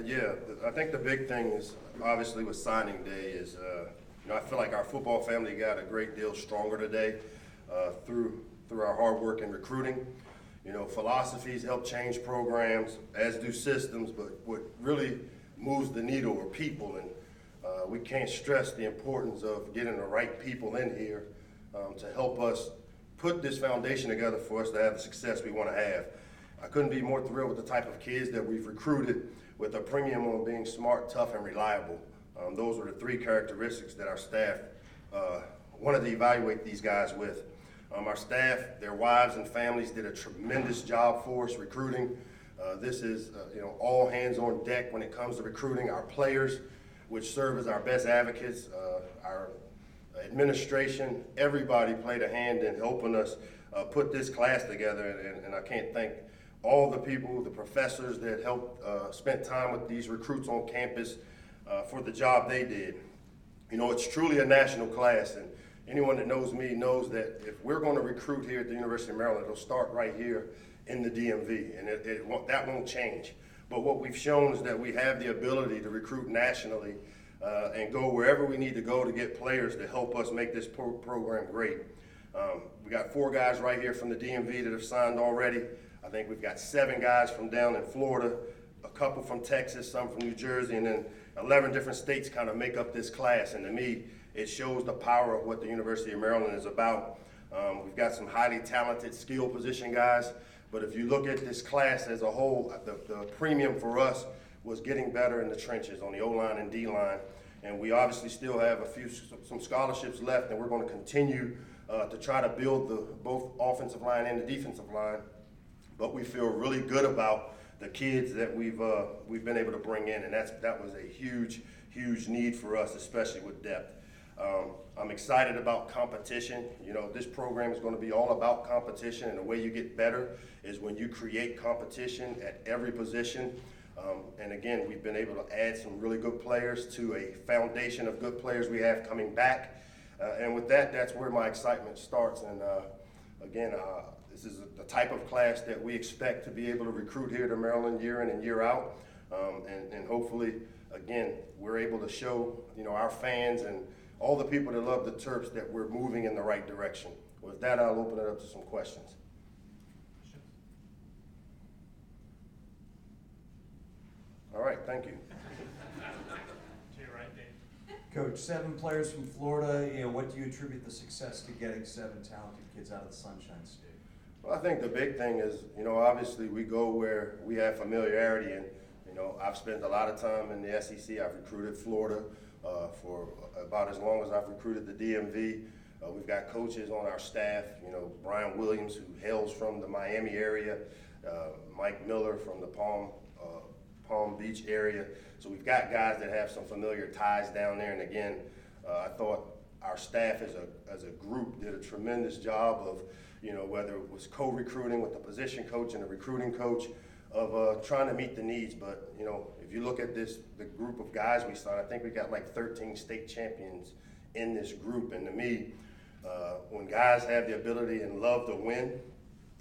Yeah, I think the big thing is obviously with signing day is, I feel like our football family got a great deal stronger today through our hard work in recruiting. Philosophies help change programs, as do systems, but what really moves the needle are people, and we can't stress the importance of getting the right people in here to help us put this foundation together for us to have the success we want to have. I couldn't be more thrilled with the type of kids that we've recruited with a premium on being smart, tough, and reliable. Those were the three characteristics that our staff wanted to evaluate these guys with. Our staff, their wives and families did a tremendous job for us recruiting. This is all hands on deck when it comes to recruiting. Our players, which serve as our best advocates, our administration, everybody played a hand in helping us put this class together, and I can't thank all the people, the professors that helped spent time with these recruits on campus for the job they did. It's truly a national class, and anyone that knows me knows that if we're going to recruit here at the University of Maryland, it'll start right here in the DMV, and that won't change. But what we've shown is that we have the ability to recruit nationally and go wherever we need to go to get players to help us make this program great. We got 4 guys right here from the DMV that have signed already. I think we've got 7 guys from down in Florida, a couple from Texas, some from New Jersey, and then 11 different states kind of make up this class. And to me, it shows the power of what the University of Maryland is about. We've got some highly talented skill position guys, but if you look at this class as a whole, the premium for us was getting better in the trenches on the O-line and D-line. And we obviously still have some scholarships left, and we're going to continue to try to build both offensive line and the defensive line. But we feel really good about the kids that we've been able to bring in, and that was a huge need for us, especially with depth. I'm excited about competition. This program is going to be all about competition, and the way you get better is when you create competition at every position. And again, we've been able to add some really good players to a foundation of good players we have coming back. And with that, that's where my excitement starts. And again, this is the type of class that we expect to be able to recruit here to Maryland year in and year out. And hopefully, again, we're able to show our fans and all the people that love the Terps that we're moving in the right direction. With that, I'll open it up to some questions. All right, thank you. To your right, Dave. Coach, 7 players from Florida. What do you attribute the success to getting 7 talented kids out of the Sunshine State? Well, I think the big thing is, obviously we go where we have familiarity, and I've spent a lot of time in the SEC. I've recruited Florida for about as long as I've recruited the DMV. We've got coaches on our staff, Brian Williams, who hails from the Miami area, Mike Miller from the Palm Beach area. So we've got guys that have some familiar ties down there. And again, I thought our staff as a group did a tremendous job of, whether it was co-recruiting with the position coach and the recruiting coach, of trying to meet the needs. But if you look at the group of guys we signed, I think we got like 13 state champions in this group. And to me, when guys have the ability and love to win,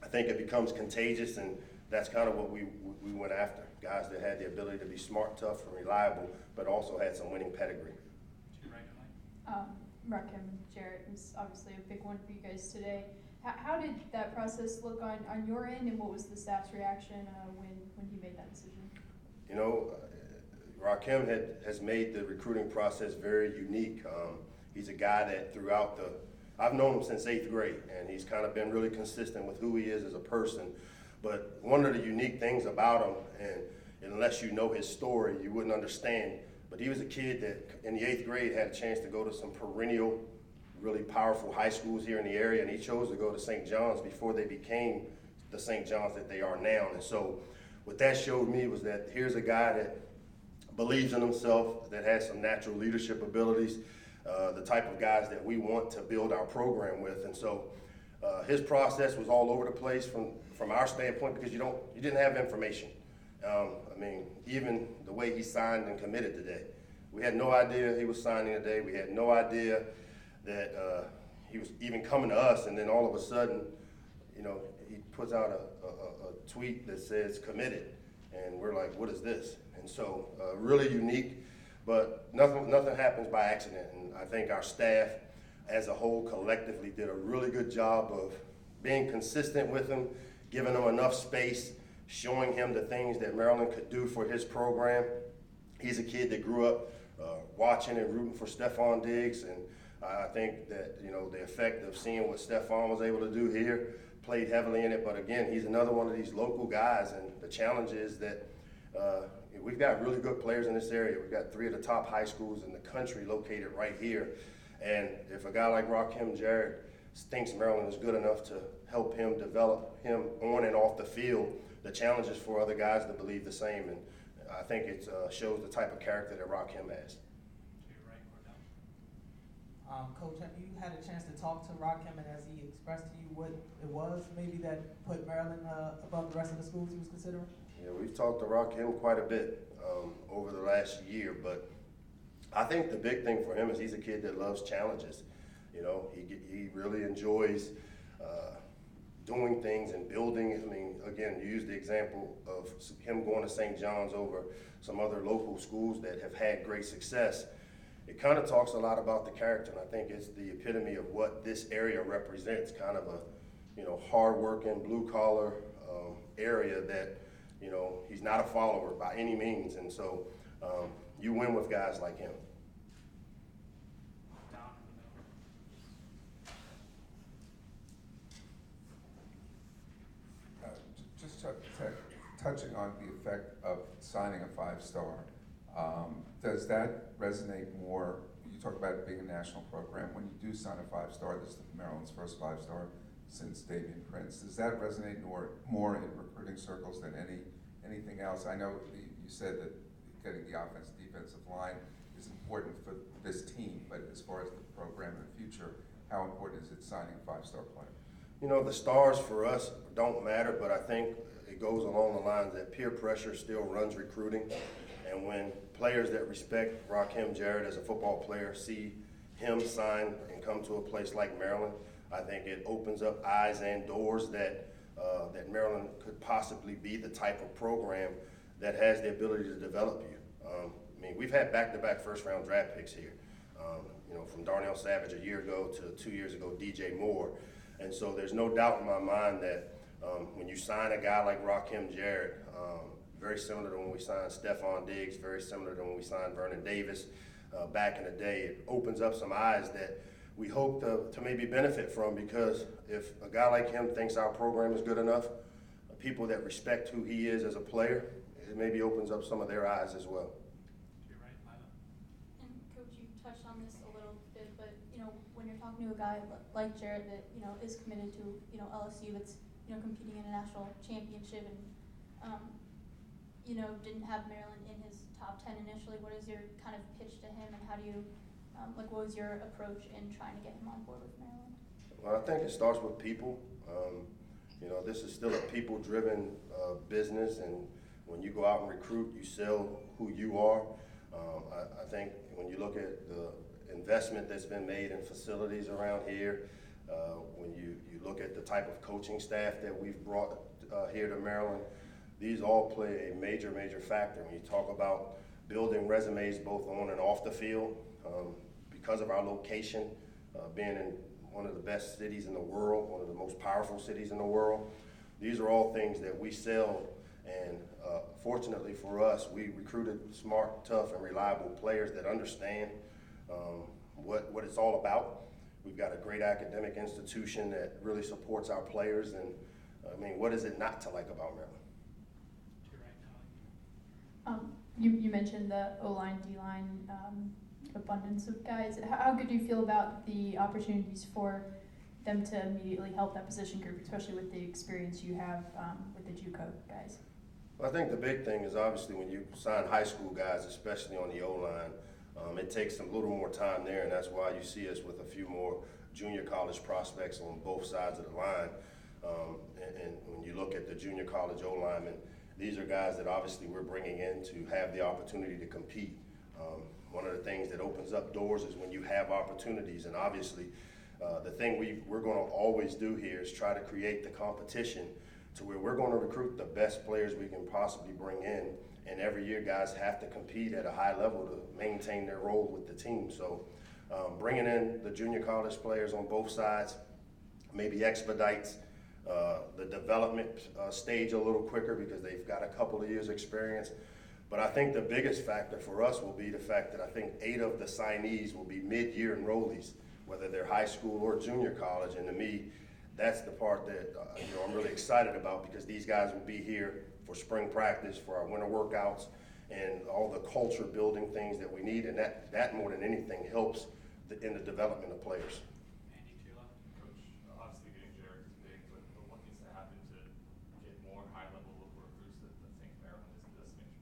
I think it becomes contagious, and that's kind of what we went after. Guys that had the ability to be smart, tough, and reliable, but also had some winning pedigree. To your right, Mike. Rakim Jarrett was obviously a big one for you guys today. How did that process look on your end, and what was the staff's reaction when he made that decision? Rakim has made the recruiting process very unique. He's a guy that I've known him since 8th grade, and he's kind of been really consistent with who he is as a person. But one of the unique things about him, and unless you know his story, you wouldn't understand, but he was a kid that in the 8th grade had a chance to go to some perennial, really powerful high schools here in the area, and he chose to go to St. John's before they became the St. John's that they are now. And so what that showed me was that here's a guy that believes in himself, that has some natural leadership abilities, the type of guys that we want to build our program with. And so his process was all over the place from our standpoint, because you didn't have information. Even the way he signed and committed today, we had no idea he was signing today. We had no idea that he was even coming to us, and then all of a sudden, he puts out a tweet that says committed, and we're like, what is this? And so really unique, but nothing happens by accident. And I think our staff as a whole collectively did a really good job of being consistent with him, giving him enough space, showing him the things that Maryland could do for his program. He's a kid that grew up watching and rooting for Stephon Diggs, and I think that, you know, the effect of seeing what Stephon was able to do here played heavily in it. But again, he's another one of these local guys, and the challenge is that we've got really good players in this area. We've got 3 of the top high schools in the country located right here. And if a guy like Rakim Jarrett thinks Maryland is good enough to help him develop him on and off the field, the challenge is for other guys to believe the same. And I think it shows the type of character that Rakim has. Coach, have you had a chance to talk to Rakim, and has he expressed to you what it was maybe that put Maryland above the rest of the schools he was considering? Yeah, we've talked to Rakim quite a bit over the last year, but I think the big thing for him is he's a kid that loves challenges. You know, he really enjoys doing things and building. I mean, again, you use the example of him going to St. John's over some other local schools that have had great success. It kind of talks a lot about the character, and I think it's the epitome of what this area represents, kind of a, you know, hard-working, blue-collar area that, you know, he's not a follower by any means, and so you win with guys like him. Just touching on the effect of signing a 5-star, does that resonate more? You talk about it being a national program. When you do sign a 5-star, this is Maryland's first 5-star since Davian Prince. Does that resonate more in recruiting circles than anything else? I know you said that getting the offensive defensive line is important for this team, but as far as the program in the future, how important is it signing a 5-star player? You know, the stars for us don't matter, but I think it goes along the lines that peer pressure still runs recruiting. And when players that respect Rakim Jarrett as a football player see him sign and come to a place like Maryland, I think it opens up eyes and doors that Maryland could possibly be the type of program that has the ability to develop you. I mean, we've had back-to-back first-round draft picks here. You know, from Darnell Savage a year ago to 2 years ago, DJ Moore. And so there's no doubt in my mind that when you sign a guy like Rakim Jarrett, very similar to when we signed Stephon Diggs, very similar to when we signed Vernon Davis back in the day, it opens up some eyes that we hope to maybe benefit from, because if a guy like him thinks our program is good enough, people that respect who he is as a player, it maybe opens up some of their eyes as well. And Coach, you touched on this a little bit, but you know, when you're talking to a guy like Jarrett that, you know, is committed to, you know, LSU, that's, you know, competing in a national championship, and you know, didn't have Maryland in his top 10 initially, what is your kind of pitch to him, and how do you like, what was your approach in trying to get him on board with Maryland? Well, I think it starts with people. You know, this is still a people-driven business, and when you go out and recruit, you sell who you are. I think when you look at the investment that's been made in facilities around here, when you look at the type of coaching staff that we've brought here to Maryland, these all play a major factor. When you talk about building resumes both on and off the field, because of our location, being in one of the best cities in the world, one of the most powerful cities in the world, these are all things that we sell. And fortunately for us, we recruited smart, tough, and reliable players that understand what it's all about. We've got a great academic institution that really supports our players, and I mean, what is it not to like about Maryland? You mentioned the O-line, D-line, abundance of guys. How good do you feel about the opportunities for them to immediately help that position group, especially with the experience you have with the JUCO guys? Well, I think the big thing is obviously when you sign high school guys, especially on the O-line, it takes a little more time there, and that's why you see us with a few more junior college prospects on both sides of the line. And when you look at the junior college O-linemen, these are guys that obviously we're bringing in to have the opportunity to compete. One of the things that opens up doors is when you have opportunities, and obviously the thing we're going to always do here is try to create the competition to where we're going to recruit the best players we can possibly bring in and every year guys have to compete at a high level to maintain their role with the team. So bringing in the junior college players on both sides maybe expedites the development stage a little quicker because they've got a couple of years experience. But I think the biggest factor for us will be the fact that I think 8 of the signees will be mid-year enrollees, whether they're high school or junior college. And to me, that's the part that I'm really excited about, because these guys will be here for spring practice, for our winter workouts, and all the culture building things that we need. And that more than anything helps in the development of players. Andy, to your left. Coach, obviously getting Jarrett is big, but what needs to happen to get more high-level local recruits that think Maryland is the destination?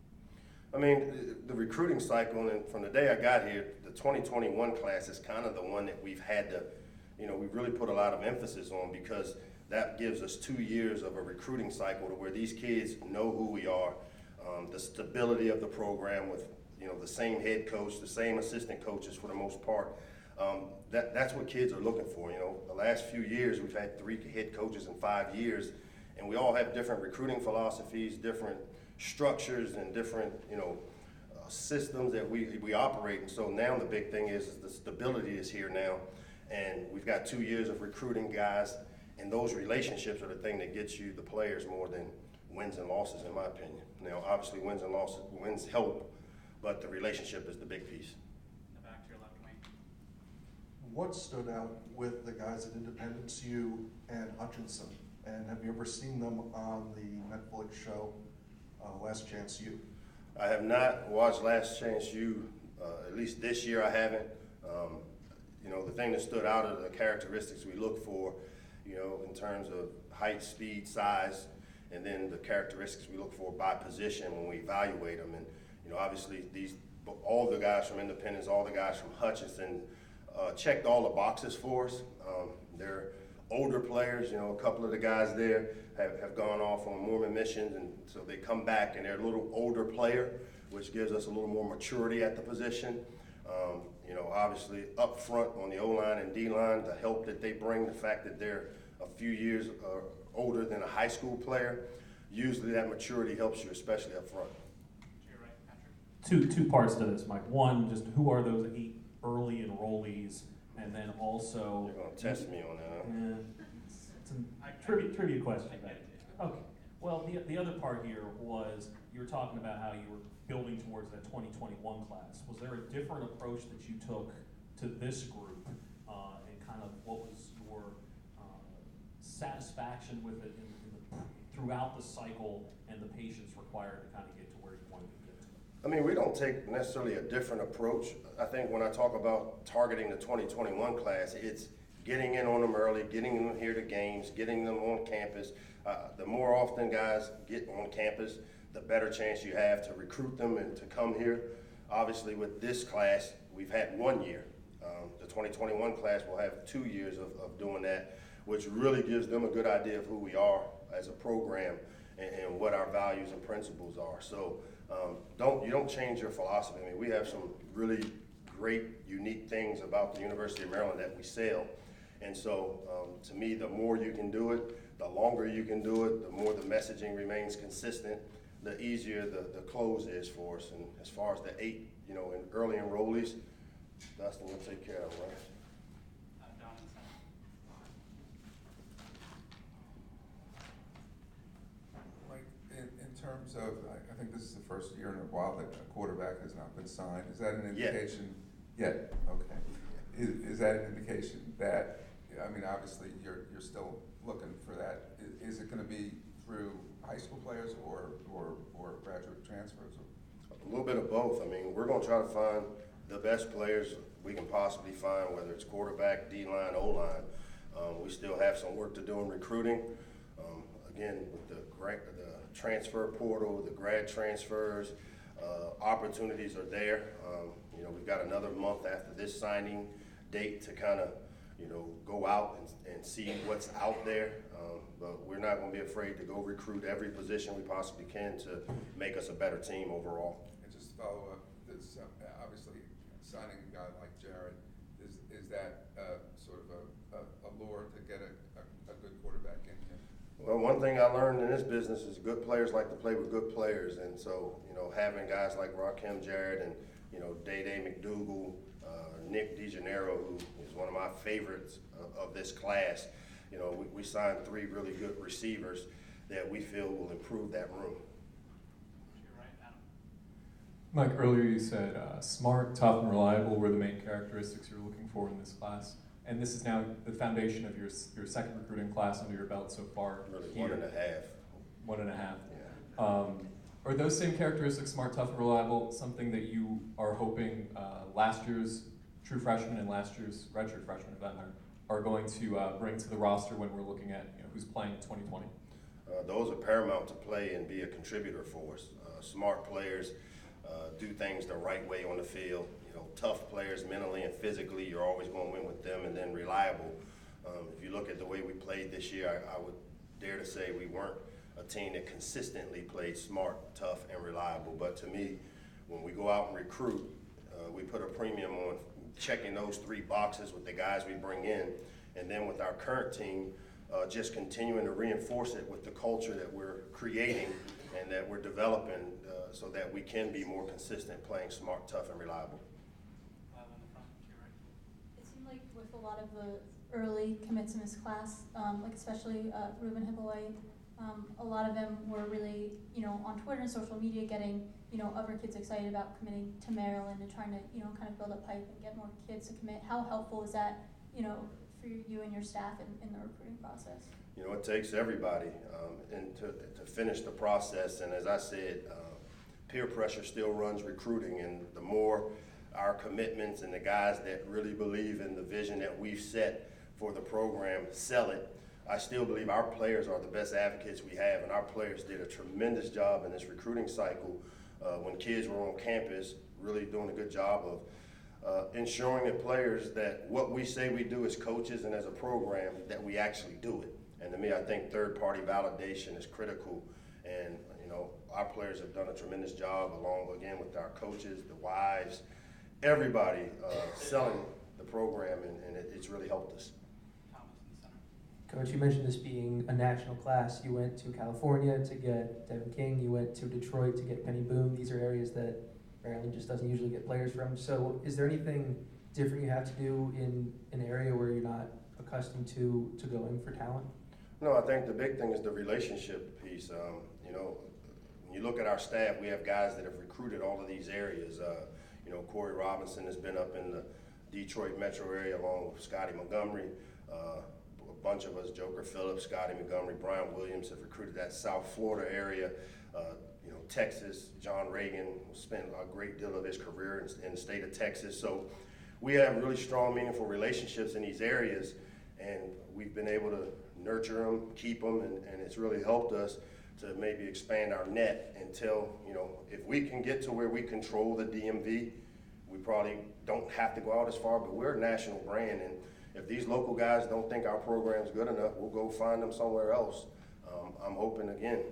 I mean, the recruiting cycle, and from the day I got here, the 2021 class is kind of the one that we've had to, we've really put a lot of emphasis on, because that gives us 2 years of a recruiting cycle to where these kids know who we are, the stability of the program with, the same head coach, the same assistant coaches for the most part. That's what kids are looking for. The last few years we've had 3 head coaches in 5 years, and we all have different recruiting philosophies, different structures, and different systems that we operate. And so now the big thing is the stability is here now, and we've got 2 years of recruiting guys, and those relationships are the thing that gets you the players more than wins and losses, in my opinion. Now obviously wins help, but the relationship is the big piece. In the back to your left, Wayne. What stood out with the guys at Independence U and Hutchinson? And have you ever seen them on the Netflix show, Last Chance U? I have not watched Last Chance U, at least this year I haven't. The thing that stood out are the characteristics we look for, in terms of height, speed, size, and then the characteristics we look for by position when we evaluate them. And, obviously all the guys from Independence, all the guys from Hutchinson checked all the boxes for us. They're older players, a couple of the guys there have gone off on Mormon missions, and so they come back and they're a little older player, which gives us a little more maturity at the position. Obviously up front on the O-line and D-line, the help that they bring, the fact that they're a few years older than a high school player, usually that maturity helps you, especially up front. To your right, Patrick. Two parts to this, Mike. One, just who are those 8 early enrollees, and then also. You're gonna test me on that, huh? It's a trivia question. Okay. Well, the other part here was you were talking about how you were building towards that 2021 class. Was there a different approach that you took to this group, and kind of what was your satisfaction with it throughout the cycle, and the patience required to kind of get to where you wanted to get to? I mean, we don't take necessarily a different approach. I think when I talk about targeting the 2021 class, it's getting in on them early, getting them here to games, getting them on campus. The more often guys get on campus, the better chance you have to recruit them and to come here. Obviously with this class, we've had 1 year. The 2021 class will have 2 years of doing that, which really gives them a good idea of who we are as a program and what our values and principles are. So you don't change your philosophy. I mean, we have some really great, unique things about the University of Maryland that we sell. And so to me, the more you can do it, the longer you can do it, the more the messaging remains consistent, the easier the close is for us. And as far as the 8, in early enrollees, Dustin will take care of them, right? Down in the center. Like, in terms of, I think this is the first year in a while that a quarterback has not been signed. Is that an indication? Yet. Okay. Is that an indication that, obviously you're still looking for that. Is it going to be through high school players or graduate transfers? A little bit of both. I mean, we're going to try to find the best players we can possibly find, whether it's quarterback, D-line, O-line. We still have some work to do in recruiting. Again, with the transfer portal, the grad transfers, opportunities are there. We've got another month after this signing date to kind of, go out and see what's out there. But we're not going to be afraid to go recruit every position we possibly can to make us a better team overall. And just to follow up, this obviously signing a guy like Jarrett, is that sort of a lure to get a good quarterback in here? Well, one thing I learned in this business is good players like to play with good players, and so, you know, having guys like Rakim Jarrett and, you know, Day McDougal, Nick DeGennaro, who is one of my favorites of this class, you know, we signed 3 really good receivers that we feel will improve that room. To your right, Adam. Mike, earlier you said smart, tough, and reliable were the main characteristics you were looking for in this class. And this is now the foundation of your second recruiting class under your belt so far. Really, here. 1.5. 1.5. Yeah. Are those same characteristics, smart, tough, and reliable, something that you are hoping last year's true freshmen and last year's redshirt freshmen, if that matter, are going to bring to the roster when we're looking at who's playing in 2020? Those are paramount to play and be a contributor for us. Smart players do things the right way on the field. You know, tough players mentally and physically, you're always going to win with them. And then reliable. If you look at the way we played this year, I would dare to say we weren't a team that consistently played smart, tough, and reliable. But to me, when we go out and recruit, we put a premium on checking those 3 boxes with the guys we bring in. And then with our current team, just continuing to reinforce it with the culture that we're creating and that we're developing so that we can be more consistent playing smart, tough, and reliable. In the front, to your right. It seemed like with a lot of the early commits in this class, like especially Ruben Hippolyte, a lot of them were really, you know, on Twitter and social media getting, you know, other kids excited about committing to Maryland and trying to, you know, kind of build a pipe and get more kids to commit. How helpful is that, you know, for you and your staff in the recruiting process? You know, it takes everybody and to finish the process. And as I said, peer pressure still runs recruiting, and the more our commitments and the guys that really believe in the vision that we've set for the program sell it, I still believe our players are the best advocates we have, and our players did a tremendous job in this recruiting cycle when kids were on campus, really doing a good job of ensuring that players that what we say we do as coaches and as a program, that we actually do it. And to me, I think third-party validation is critical, and you know, our players have done a tremendous job along, again, with our coaches, the wives, everybody selling the program, and it's really helped us. Thomas in the center. Coach, you mentioned this being a national class. You went to California to get Devin King. You went to Detroit to get Penny Boom. These are areas that Maryland just doesn't usually get players from. So is there anything different you have to do in an area where you're not accustomed to going for talent? No, I think the big thing is the relationship piece. You know, when you look at our staff, we have guys that have recruited all of these areas. You know, Corey Robinson has been up in the Detroit metro area along with Scotty Montgomery. A bunch of us, Joker Phillips, Scotty Montgomery, Brian Williams, have recruited that South Florida area. You know, Texas, John Reagan spent a great deal of his career in the state of Texas. So we have really strong, meaningful relationships in these areas, and we've been able to nurture them, keep them, and it's really helped us to maybe expand our net until, you know, if we can get to where we control the DMV, we probably don't have to go out as far, but we're a national brand, and if these local guys don't think our program's good enough, we'll go find them somewhere else. I'm hoping, again,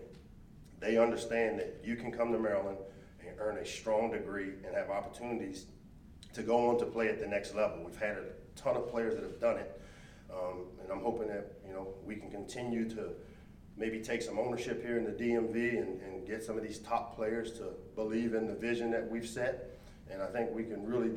they understand that you can come to Maryland and earn a strong degree and have opportunities to go on to play at the next level. We've had a ton of players that have done it, and I'm hoping that, you know, we can continue to maybe take some ownership here in the DMV and get some of these top players to believe in the vision that we've set. And I think we can really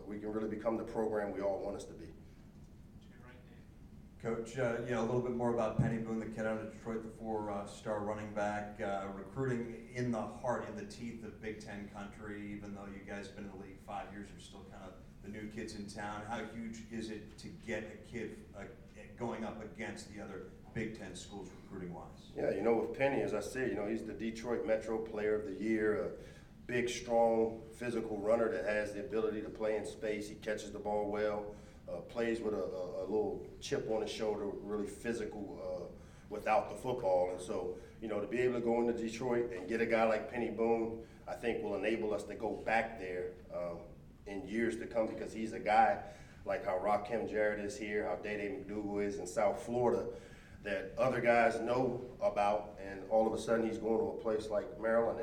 we can really become the program we all want us to be. To your right, Dave. Coach, you know, a little bit more about Penny Boone, the kid out of Detroit, the 4-star running back, recruiting in the heart, in the teeth of Big Ten country. Even though you guys have been in the league 5 years, you're still kind of the new kids in town. How huge is it to get a kid going up against the other Big Ten schools recruiting-wise? Yeah, you know, with Penny, as I said, you know, he's the Detroit Metro Player of the Year, a big, strong, physical runner that has the ability to play in space. He catches the ball well, plays with a little chip on his shoulder, really physical without the football. And so, you know, to be able to go into Detroit and get a guy like Penny Boone, I think will enable us to go back there in years to come, because he's a guy like how Rakim Jarrett is here, how Day McDougal is in South Florida, that other guys know about, and all of a sudden he's going to a place like Maryland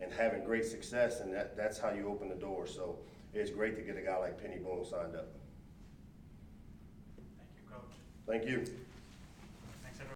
and having great success, and that's how you open the door. So it's great to get a guy like Penny Boone signed up. Thank you, Coach. Thank you.